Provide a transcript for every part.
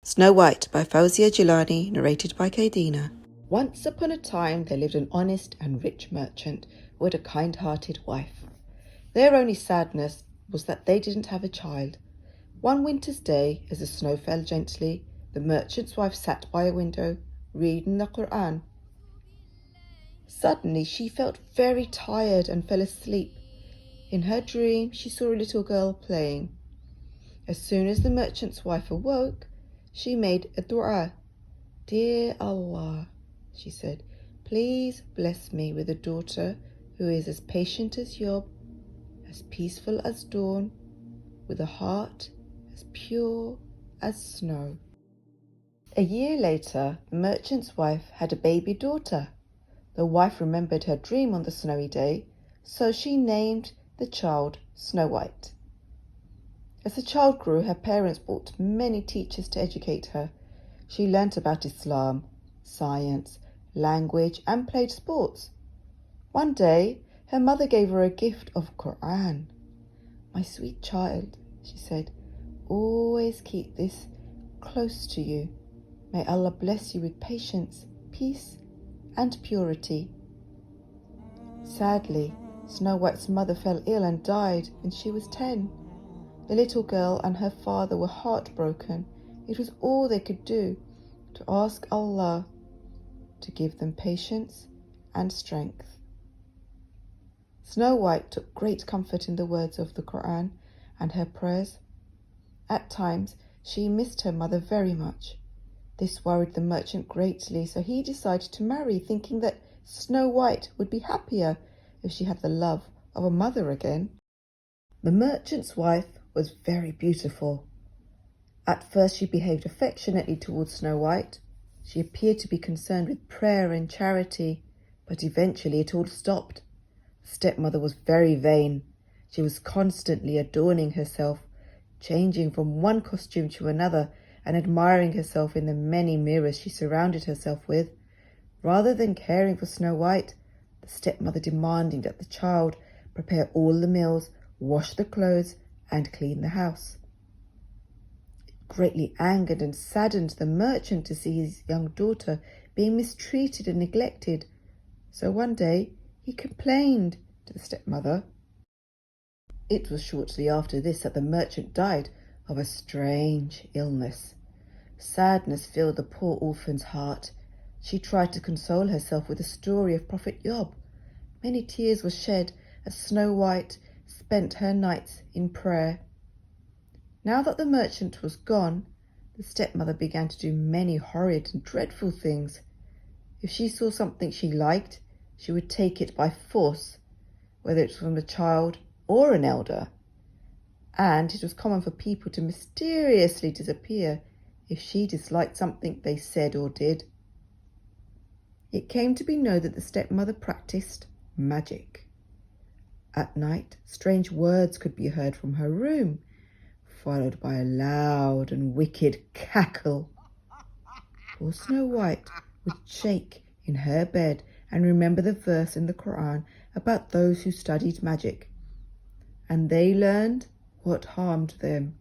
Snow White by Fawzia Jilani, narrated by Kadina. Once upon a time there lived an honest and rich merchant who had a kind-hearted wife. Their only sadness was that they didn't have a child. One winter's day, as the snow fell gently, the merchant's wife sat by a window, reading the Quran. Suddenly she felt very tired and fell asleep. In her dream she saw a little girl playing. As soon as the merchant's wife awoke, she made a dua. "Dear Allah," she said, "please bless me with a daughter who is as patient as Job, as peaceful as dawn, with a heart as pure as snow." A year later, the merchant's wife had a baby daughter. The wife remembered her dream on the snowy day, so she named the child Snow White. As the child grew, her parents brought many teachers to educate her. She learnt about Islam, science, language, and played sports. One day, her mother gave her a gift of Quran. "My sweet child," she said, "always keep this close to you. May Allah bless you with patience, peace, and purity." Sadly, Snow White's mother fell ill and died when she was 10. The little girl and her father were heartbroken. It was all they could do to ask Allah to give them patience and strength. Snow White took great comfort in the words of the Quran and her prayers. At times, she missed her mother very much. This worried the merchant greatly, so he decided to marry, thinking that Snow White would be happier if she had the love of a mother again. The merchant's wife was very beautiful. At first she behaved affectionately towards Snow White. She appeared to be concerned with prayer and charity, but eventually it all stopped. The stepmother was very vain. She was constantly adorning herself, changing from one costume to another and admiring herself in the many mirrors she surrounded herself with. Rather than caring for Snow White, the stepmother demanding that the child prepare all the meals, wash the clothes, and clean the house. It greatly angered and saddened the merchant to see his young daughter being mistreated and neglected. So one day he complained to the stepmother. It was shortly after this that the merchant died of a strange illness. Sadness filled the poor orphan's heart. She tried to console herself with the story of Prophet Job. Many tears were shed as Snow White spent her nights in prayer. Now that the merchant was gone, the stepmother began to do many horrid and dreadful things. If she saw something she liked, she would take it by force, whether it was from a child or an elder. And it was common for people to mysteriously disappear if she disliked something they said or did. It came to be known that the stepmother practiced magic. At night, strange words could be heard from her room, followed by a loud and wicked cackle. Poor Snow White would shake in her bed and remember the verse in the Quran about those who studied magic. And they learned what harmed them,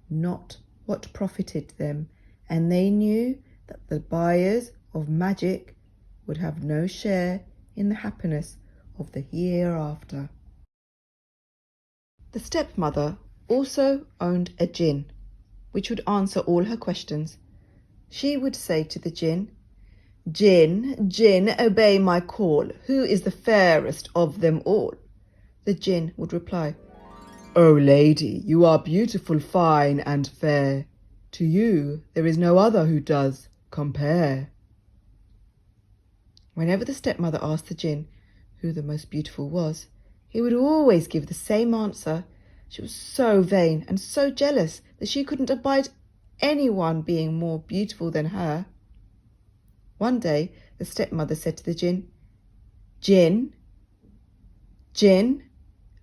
not what profited them, and they knew that the buyers of magic would have no share in the happiness of the hereafter. The stepmother also owned a jinn, which would answer all her questions. She would say to the jinn, "Jinn, jinn, obey my call. Who is the fairest of them all?" The jinn would reply, "O lady, you are beautiful, fine, and fair. To you there is no other who does compare." Whenever the stepmother asked the jinn who the most beautiful was, he would always give the same answer. She was so vain and so jealous that she couldn't abide anyone being more beautiful than her. One day the stepmother said to the jinn, "Jinn, jinn,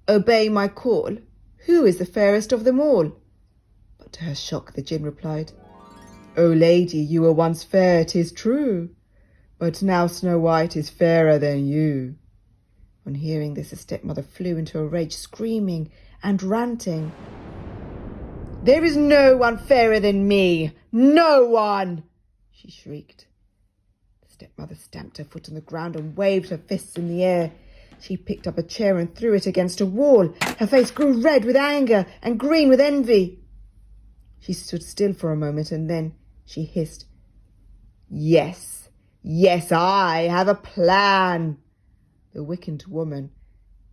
obey my call. Who is the fairest of them all?" But to her shock the jinn replied, "O lady, you were once fair, 'tis true, but now Snow White is fairer than you." On hearing this, the stepmother flew into a rage, screaming and ranting. There is no one fairer than me. No one!" she shrieked. The stepmother stamped her foot on the ground and waved her fists in the air. She picked up a chair and threw it against a wall. Her face grew red with anger and green with envy. She stood still for a moment and then she hissed, Yes, I have a plan." The wicked woman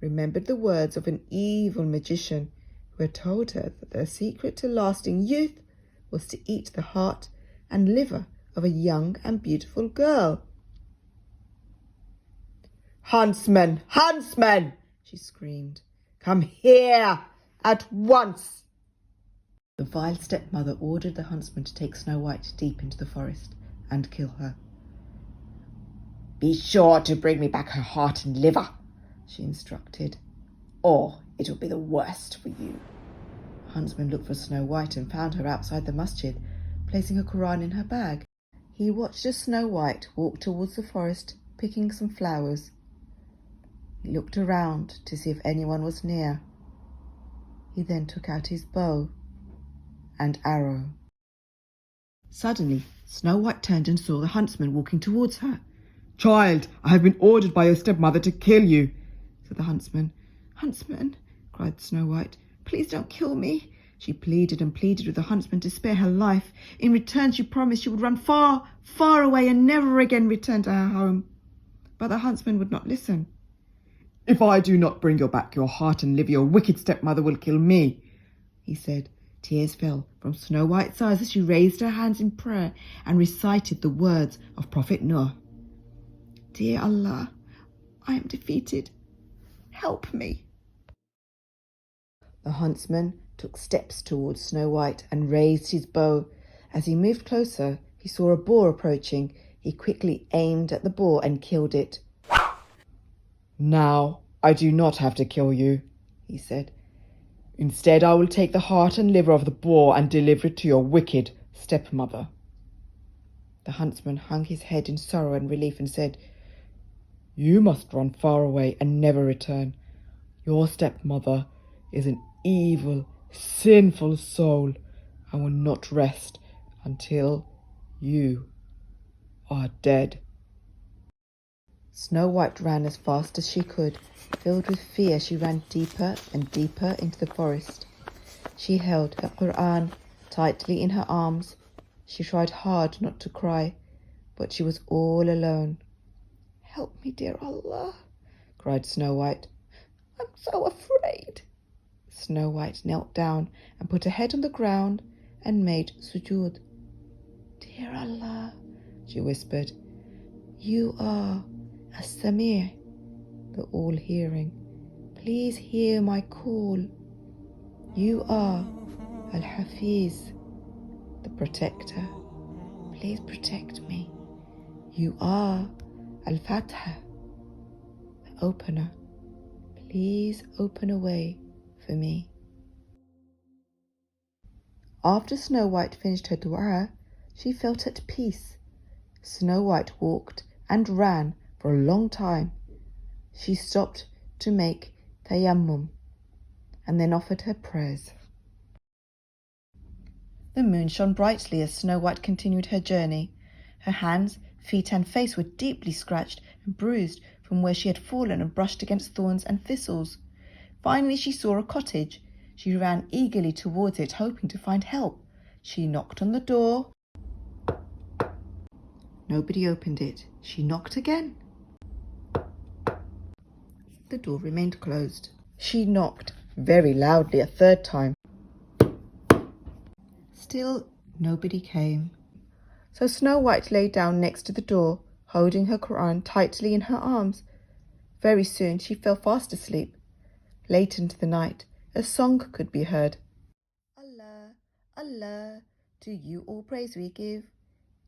remembered the words of an evil magician who had told her that the secret to lasting youth was to eat the heart and liver of a young and beautiful girl. "Huntsman, huntsman!" she screamed. "Come here at once!" The vile stepmother ordered the huntsman to take Snow White deep into the forest and kill her. "Be sure to bring me back her heart and liver," she instructed, "or it will be the worst for you." The huntsman looked for Snow White and found her outside the masjid, placing her Quran in her bag. He watched as Snow White walked towards the forest, picking some flowers. He looked around to see if anyone was near. He then took out his bow and arrow. Suddenly, Snow White turned and saw the huntsman walking towards her. "Child, I have been ordered by your stepmother to kill you," said the huntsman. "Huntsman," cried Snow White, "please don't kill me." She pleaded and pleaded with the huntsman to spare her life. In return, she promised she would run far, far away and never again return to her home. But the huntsman would not listen. "If I do not bring you back your heart and liver, your wicked stepmother will kill me," he said. Tears fell from Snow White's eyes as she raised her hands in prayer and recited the words of Prophet Noah. "Dear Allah, I am defeated. Help me." The huntsman took steps towards Snow White and raised his bow. As he moved closer, he saw a boar approaching. He quickly aimed at the boar and killed it. "Now I do not have to kill you," he said. "Instead, I will take the heart and liver of the boar and deliver it to your wicked stepmother." The huntsman hung his head in sorrow and relief and said, "You must run far away and never return. Your stepmother is an evil, sinful soul and will not rest until you are dead." Snow White ran as fast as she could. Filled with fear, she ran deeper and deeper into the forest. She held her Quran tightly in her arms. She tried hard not to cry, but she was all alone. "Help me, dear Allah," cried Snow White. "I'm so afraid." Snow White knelt down and put her head on the ground and made sujood. "Dear Allah," she whispered, "you are As-Sami', the all-hearing. Please hear my call. You are Al-Hafiz, the protector. Please protect me. You are Al-Fatah, the opener. Please open a way for me." After Snow White finished her dua, she felt at peace. Snow White walked and ran for a long time. She stopped to make tayammum and then offered her prayers. The moon shone brightly as Snow White continued her journey. Her hands, feet and face were deeply scratched and bruised from where she had fallen and brushed against thorns and thistles. Finally she saw a cottage. She ran eagerly towards it, hoping to find help. She knocked on the door. Nobody opened it. She knocked again. The door remained closed. She knocked very loudly a third time. Still nobody came. So Snow White lay down next to the door, holding her Quran tightly in her arms. Very soon she fell fast asleep. Late into the night, a song could be heard. Allah, Allah, to you all praise we give.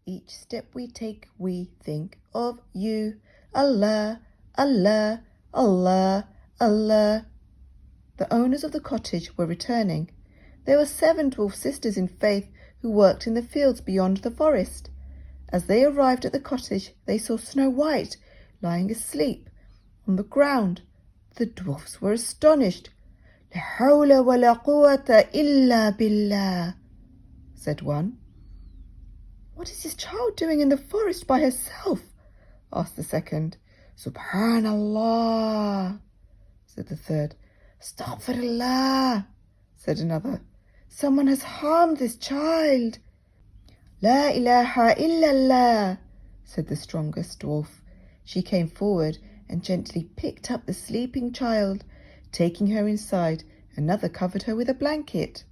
Each step we take, we think of you. Allah, Allah, Allah, Allah. The owners of the cottage were returning. There were 7 dwarf sisters in faith who worked in the fields beyond the forest. As they arrived at the cottage, they saw Snow White lying asleep on the ground. The dwarfs were astonished. La hawla wa la quwwata illa billah, said one. What is this child doing in the forest by herself? Asked the second. Subhanallah, said the third. Astaghfirullah, said another. Someone has harmed this child. La ilaha illallah, said the strongest dwarf. She came forward and gently picked up the sleeping child. Taking her inside, another covered her with a blanket.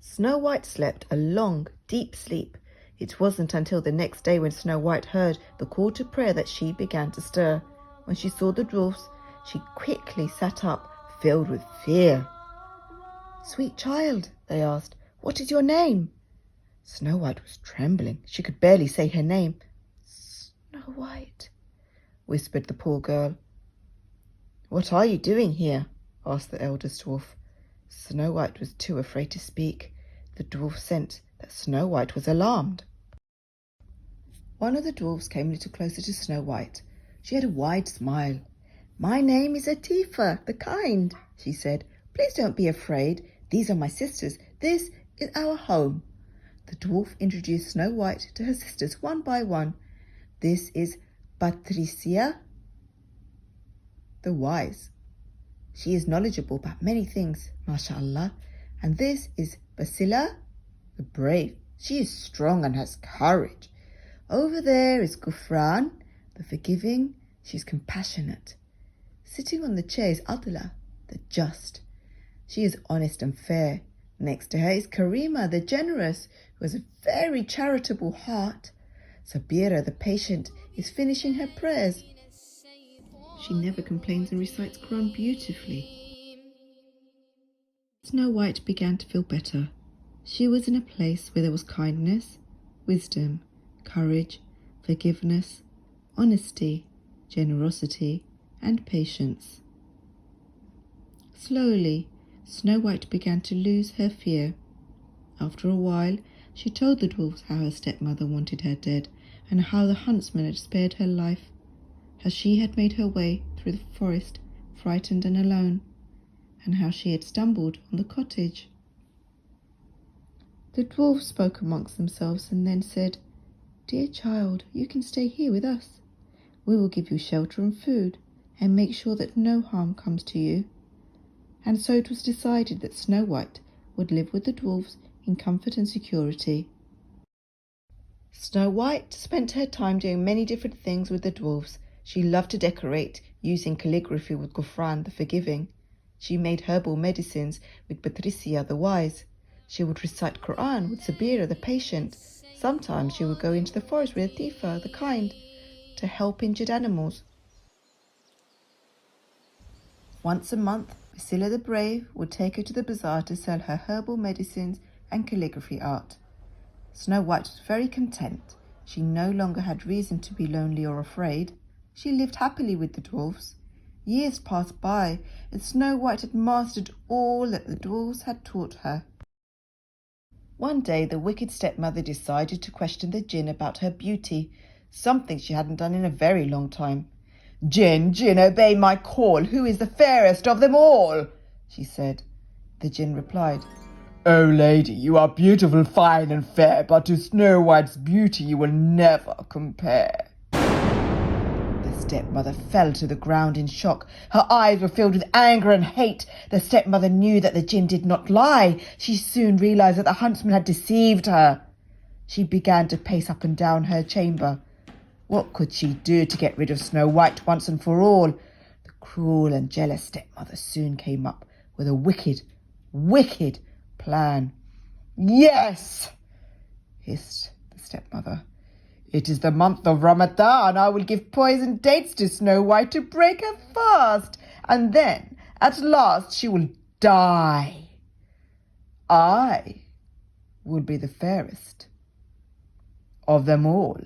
Snow White slept a long, deep sleep. It wasn't until the next day when Snow White heard the call to prayer that she began to stir. When she saw the dwarfs, she quickly sat up, filled with fear. Sweet child, they asked, what is your name? Snow White was trembling. She could barely say her name. Snow White, whispered the poor girl. What are you doing here? Asked the eldest dwarf. Snow White was too afraid to speak. The dwarf sensed that Snow White was alarmed. One of the dwarfs came a little closer to Snow White. She had a wide smile. My name is Atifa, the kind, she said. Please don't be afraid. These are my sisters. This is our home. The dwarf introduced Snow White to her sisters one by one. This is Patricia, the wise. She is knowledgeable about many things, mashallah. And this is Basila, the brave. She is strong and has courage. Over there is Gufran, the forgiving. She's compassionate. Sitting on the chair is Adla, the just. She is honest and fair. Next to her is Karima, the generous, who has a very charitable heart. Sabira, the patient, is finishing her prayers. She never complains and recites Quran beautifully. Snow White began to feel better. She was in a place where there was kindness, wisdom, courage, forgiveness, honesty, generosity, and patience. Slowly, Snow White began to lose her fear. After a while, she told the dwarfs how her stepmother wanted her dead, and how the huntsman had spared her life, how she had made her way through the forest, frightened and alone, and how she had stumbled on the cottage. The dwarfs spoke amongst themselves and then said, Dear child, you can stay here with us. We will give you shelter and food, and make sure that no harm comes to you. And so it was decided that Snow White would live with the dwarfs in comfort and security. Snow White spent her time doing many different things with the dwarfs. She loved to decorate, using calligraphy with Gufran, the forgiving. She made herbal medicines with Patricia, the wise. She would recite Quran with Sabira, the patient. Sometimes she would go into the forest with Atifa, the kind, to help injured animals. Once a month, Basila the brave would take her to the bazaar to sell her herbal medicines and calligraphy art. Snow White was very content. She no longer had reason to be lonely or afraid. She lived happily with the dwarfs. Years passed by, and Snow White had mastered all that the dwarfs had taught her. One day the wicked stepmother decided to question the jinn about her beauty, something she hadn't done in a very long time. Jinn, Jinn, obey my call. Who is the fairest of them all? She said. The jinn replied, O lady, you are beautiful, fine and fair, but to Snow White's beauty you will never compare. The stepmother fell to the ground in shock. Her eyes were filled with anger and hate. The stepmother knew that the jinn did not lie. She soon realized that the huntsman had deceived her. She began to pace up and down her chamber. What could she do to get rid of Snow White once and for all? The cruel and jealous stepmother soon came up with a wicked plan. Yes, hissed the stepmother. It is the month of Ramadan. I will give poisoned dates to Snow White to break her fast, and then, at last, she will die. I will be the fairest of them all.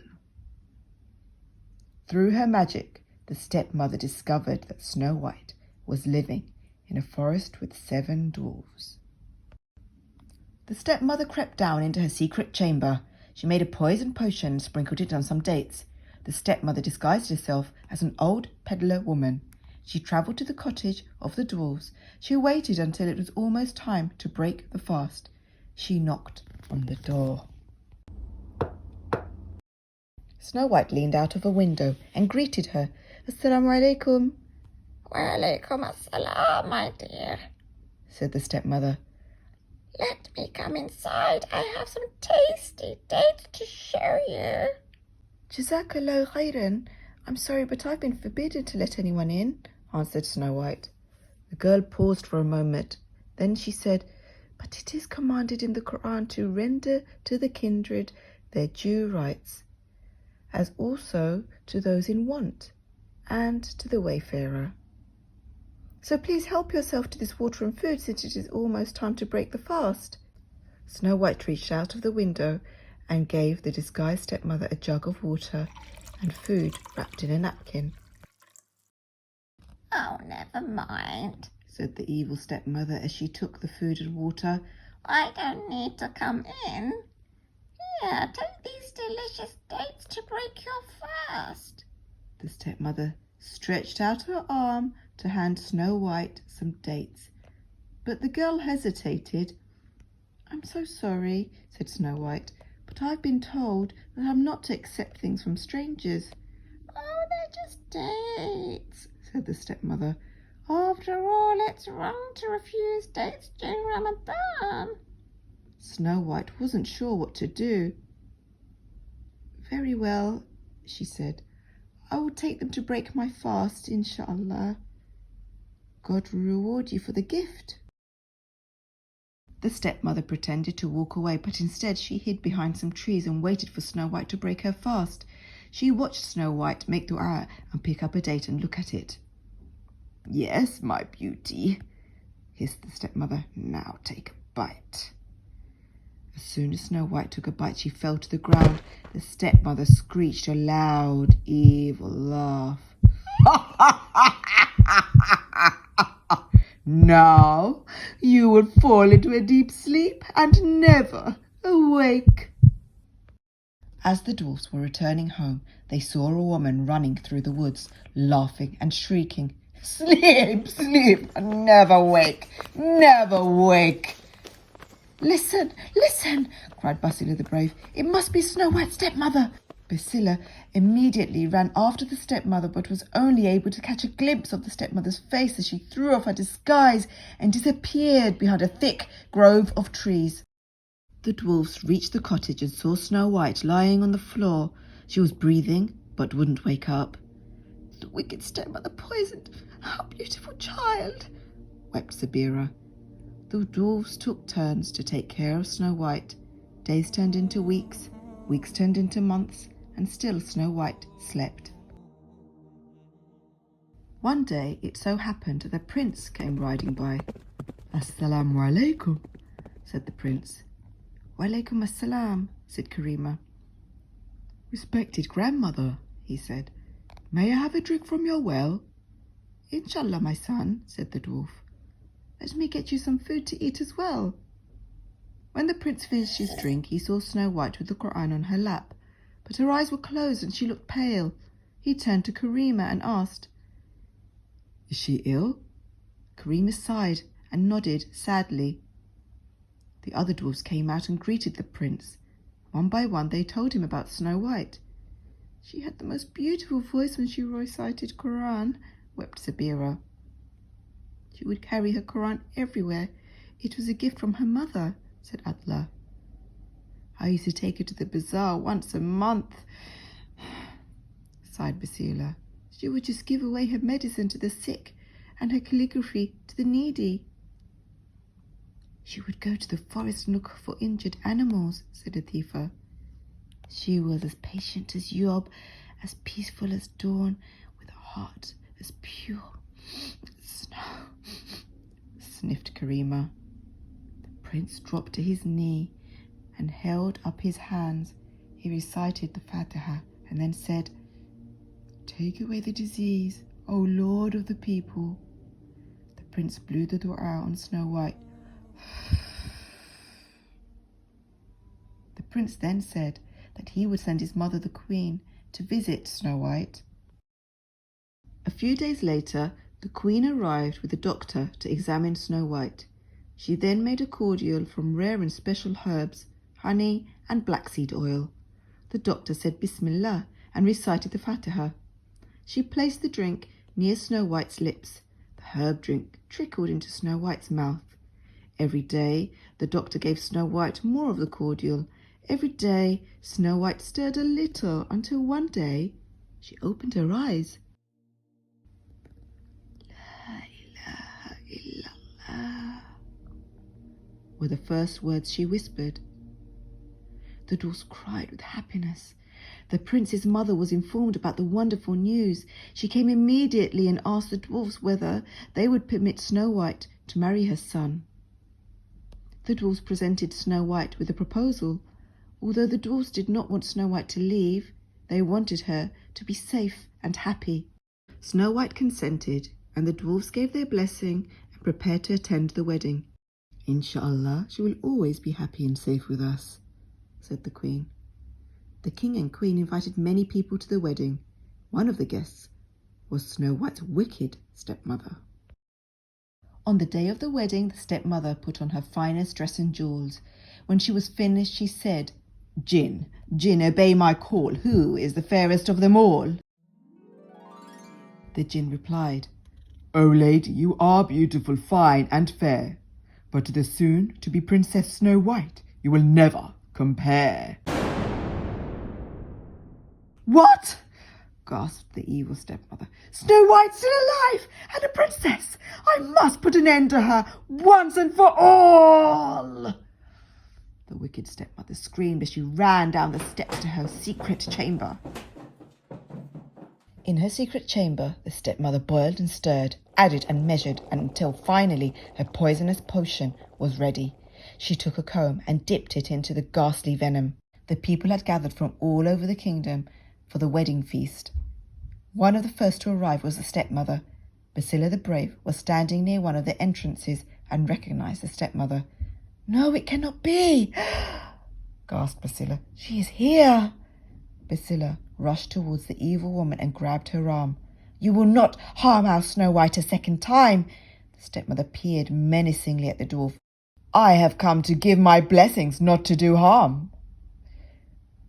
Through her magic, the stepmother discovered that Snow White was living in a forest with 7 dwarfs. The stepmother crept down into her secret chamber. She made a poison potion and sprinkled it on some dates. The stepmother disguised herself as an old peddler woman. She travelled to the cottage of the dwarfs. She waited until it was almost time to break the fast. She knocked on the door. Snow White leaned out of a window and greeted her. "Assalamu alaikum." "Wa alaikum assalam, my dear," said the stepmother. "Let me come inside. I have some tasty dates to show you." "Jazakallah khairan. I'm sorry, but I've been forbidden to let anyone in," answered Snow White. The girl paused for a moment. Then she said, "But it is commanded in the Quran to render to the kindred their due rights, as also to those in want, and to the wayfarer. So please help yourself to this water and food, since it is almost time to break the fast." Snow White reached out of the window and gave the disguised stepmother a jug of water and food wrapped in a napkin. "Oh, never mind," said the evil stepmother as she took the food and water. "I don't need to come in. Here, take these delicious dates to break your fast." The stepmother stretched out her arm to hand Snow White some dates, but the girl hesitated. "I'm so sorry," said Snow White, "but I've been told that I'm not to accept things from strangers." "Oh, they're just dates," said the stepmother. "After all, it's wrong to refuse dates during Ramadan." Snow White wasn't sure what to do. "Very well," she said. "I will take them to break my fast, inshallah. God will reward you for the gift." The stepmother pretended to walk away, but instead she hid behind some trees and waited for Snow White to break her fast. She watched Snow White make dua and pick up a date and look at it. "Yes, my beauty," hissed the stepmother. "Now take a bite." As soon as Snow White took a bite, she fell to the ground. The stepmother screeched a loud, evil laugh. "Now you will fall into a deep sleep and never awake." As the dwarfs were returning home, they saw a woman running through the woods, laughing and shrieking, "Sleep, sleep, and never wake, never wake." "Listen, listen," cried Basila the Brave. "It must be Snow White's stepmother." Basila immediately ran after the stepmother, but was only able to catch a glimpse of the stepmother's face as she threw off her disguise and disappeared behind a thick grove of trees. The dwarfs reached the cottage and saw Snow White lying on the floor. She was breathing, but wouldn't wake up. "The wicked stepmother poisoned our beautiful child," wept Sabira. The dwarfs took turns to take care of Snow White. Days turned into weeks, weeks turned into months, and still Snow White slept. One day it so happened that the prince came riding by. "Assalamu alaikum," said the prince. "Wa alaikum assalam," said Karima. "Respected grandmother," he said, "may I have a drink from your well?" "Inshallah, my son," said the dwarf. "Let me get you some food to eat as well." When the prince finished his drink, he saw Snow White with the Quran on her lap, but her eyes were closed and she looked pale. He turned to Karima and asked, "Is she ill?" Karima sighed and nodded sadly. The other dwarfs came out and greeted the prince. One by one they told him about Snow White. "She had the most beautiful voice when she recited Quran," wept Sabira. "She would carry her Quran everywhere. It was a gift from her mother," said Adla. "I used to take her to the bazaar once a month," sighed Basila. "She would just give away her medicine to the sick and her calligraphy to the needy." "She would go to the forest and look for injured animals," said Atifa. "She was as patient as Yob, as peaceful as dawn, with a heart as pure as snow," sniffed Karima. The prince dropped to his knee and held up his hands. He recited the Fatiha and then said, "Take away the disease, O Lord of the people." The prince blew the dua on Snow White. The prince then said that he would send his mother, the queen, to visit Snow White. A few days later, The queen arrived with the doctor to examine Snow White. She then made a cordial from rare and special herbs, honey and black seed oil. The doctor said Bismillah and recited the Fatiha. She placed the drink near Snow White's lips. The herb drink trickled into Snow White's mouth. Every day the doctor gave Snow White more of the cordial. Every day Snow White stirred a little until one day she opened her eyes. La ilaha illallah were the first words she whispered. The dwarfs cried with happiness. The prince's mother was informed about the wonderful news. She came immediately and asked the dwarfs whether they would permit Snow White to marry her son. The dwarfs presented Snow White with a proposal. Although the dwarfs did not want Snow White to leave, they wanted her to be safe and happy. Snow White consented, and the dwarfs gave their blessing and prepared to attend the wedding. "Inshallah, she will always be happy and safe with us," said the queen. The king and queen invited many people to the wedding. One of the guests was Snow White's wicked stepmother. On the day of the wedding, the stepmother put on her finest dress and jewels. When she was finished, she said, "Jinn, Jinn, obey my call. Who is the fairest of them all?" The Jinn replied, "O lady, you are beautiful, fine and fair, but to the soon-to-be Princess Snow White you will never compare." "What?" gasped the evil stepmother. "Snow White's still alive, and a princess! I must put an end to her once and for all!" The wicked stepmother screamed as she ran down the steps to her secret chamber. In her secret chamber, the stepmother boiled and stirred, added and measured, until finally her poisonous potion was ready. She took a comb and dipped it into the ghastly venom. The people had gathered from all over the kingdom for the wedding feast. One of the first to arrive was the stepmother. Basila the Brave was standing near one of the entrances and recognized the stepmother. "No, it cannot be," gasped Basila. "She is here." Basila rushed towards the evil woman and grabbed her arm. "You will not harm our Snow White a second time." The stepmother peered menacingly at the dwarf. "I have come to give my blessings, not to do harm."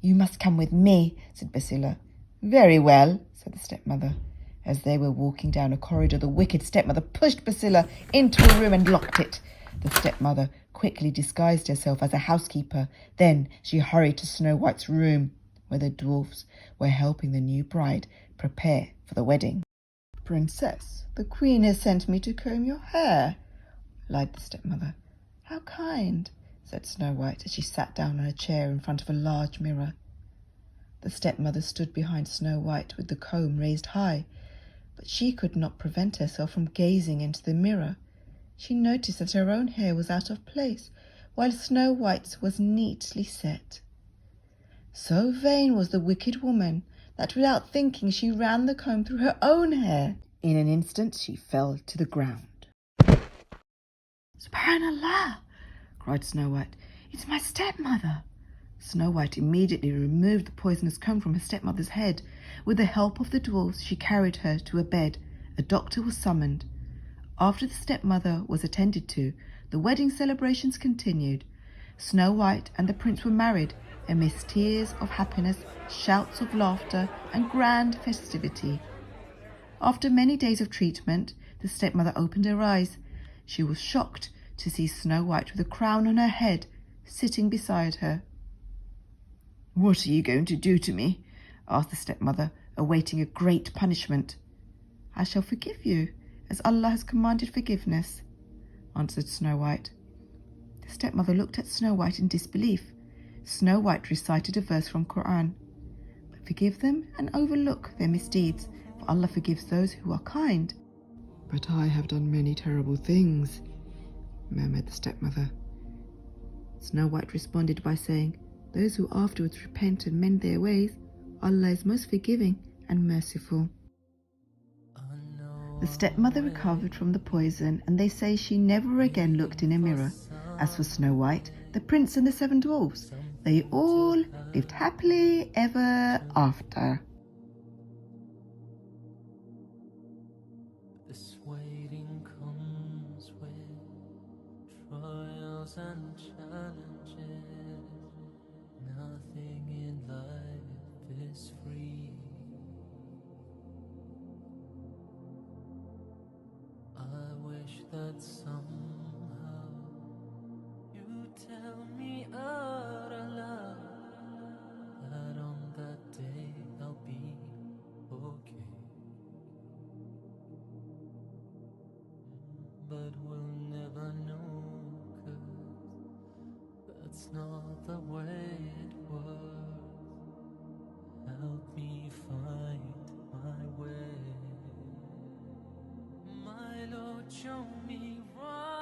"You must come with me," said Basila. "Very well," said the stepmother. As they were walking down a corridor, the wicked stepmother pushed Basila into a room and locked it. The stepmother quickly disguised herself as a housekeeper. Then she hurried to Snow White's room, where the dwarfs were helping the new bride prepare for the wedding. "Princess, the queen has sent me to comb your hair," lied the stepmother. "How kind," said Snow White as she sat down on a chair in front of a large mirror. The stepmother stood behind Snow White with the comb raised high, but she could not prevent herself from gazing into the mirror. She noticed that her own hair was out of place, while Snow White's was neatly set. So vain was the wicked woman that without thinking she ran the comb through her own hair. In an instant she fell to the ground. "Subhanallah!" cried Snow White. "It's my stepmother!" Snow White immediately removed the poisonous comb from her stepmother's head. With the help of the dwarfs, she carried her to a bed. A doctor was summoned. After the stepmother was attended to, the wedding celebrations continued. Snow White and the prince were married amidst tears of happiness, shouts of laughter, and grand festivity. After many days of treatment, the stepmother opened her eyes. She was shocked to see Snow White with a crown on her head, sitting beside her. "What are you going to do to me?" asked the stepmother, awaiting a great punishment. "I shall forgive you, as Allah has commanded forgiveness," answered Snow White. The stepmother looked at Snow White in disbelief. Snow White recited a verse from Quran. "But forgive them and overlook their misdeeds, for Allah forgives those who are kind." "But I have done many terrible things," murmured the stepmother. Snow White responded by saying, "Those who afterwards repent and mend their ways, Allah is most forgiving and merciful." The stepmother recovered from the poison, and they say she never again looked in a mirror. As for Snow White, the prince and the 7 dwarfs, they all lived happily ever after. trials and challenges. Nothing in life is free. I wish that somehow you tell me out aloud that on that day I'll be okay. But we'll never know, 'cause that's not the way it works. Help me find my way. My Lord, show me right.